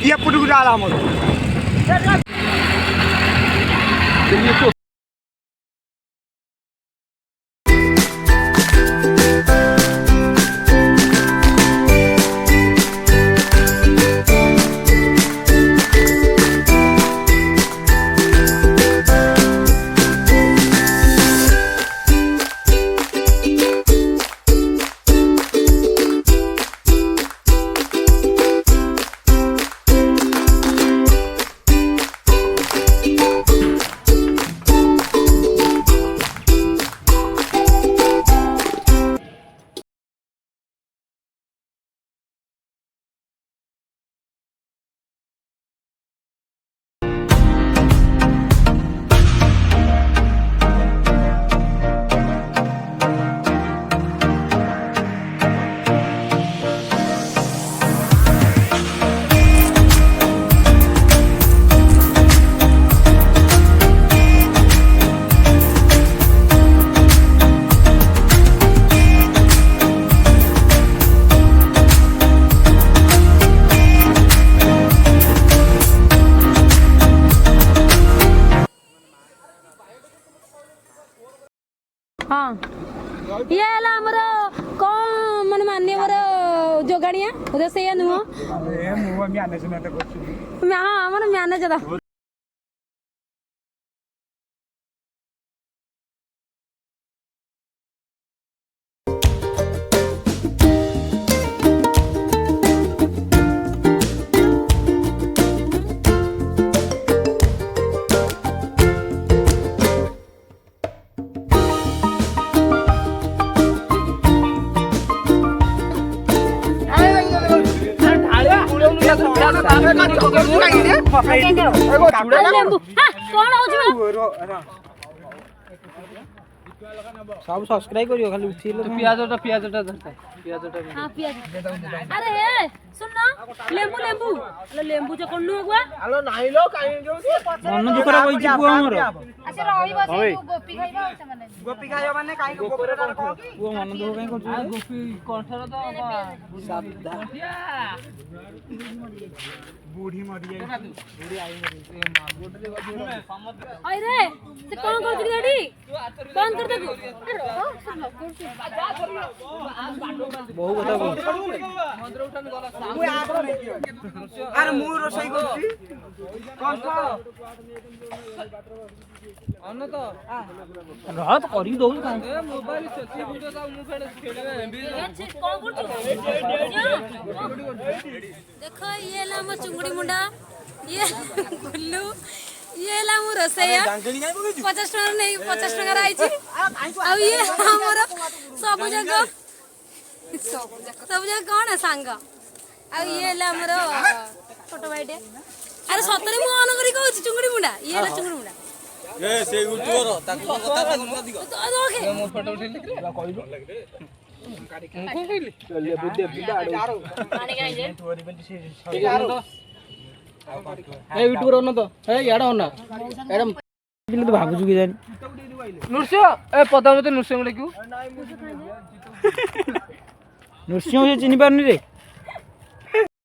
Dia pudu dalam itu. हाँ ये है हमर कौन मन मान्य मोर जोगाड़िया रोसैया नुह हाँ हमर मैनेज दा सब सब्सक्राइब करियो खाली उठिलो पियाजटा धरता पियाजटा हां पियाज अरे ए सुन ना लेंबू लेंबू लेंबू जो कोन हुआ हेलो नाही लो काई मन दुखरा होई पुआ हमर अच्छा रही बस गोपी खाइबा से माने गोपी खाइबा माने काई गोपरे डाल खो पुआ मन दुख काई करछु गोपी कंठर तो सादा बूढ़ी मरी जाई बूढ़ी आई मरी ओए रे से कोन करछ की रेडी कोन कर दे बहु कथा बोल मंत्र उठान गला अरे मु रोसई करछि कोन को अन्न तो रात करी दो मोबाइल सेल्फी वीडियो का मु फेडे खेलबे कोन करछ देखो ये ला हम चुंगड़ी मुंडा ये गुल्लू ये ला मु रोसैया 50 टका नहीं 50 टका राई छी आ ये हमर सब जगह कौन है सांग आ ये ला हमर छोटो भाईटे अरे सतरे मु ऑन करी कहू चुंगड़ी मुंडा ये ला चुंगड़ी मुंडा ए से यूट्यूबर ताको कथा सुन दिगो तो ओके मो फोटो उठेली कहइबो को कहली चल बुद्धि बिदा आड़ो पानी काई जे तोरी बंटी से ए यूट्यूबर न तो ए याडा होना एडम बिन तो भागु जुगी जानी नृसिंह ए पदा मते नृसिंह लेकू नृसिंह चिनि पारनी रे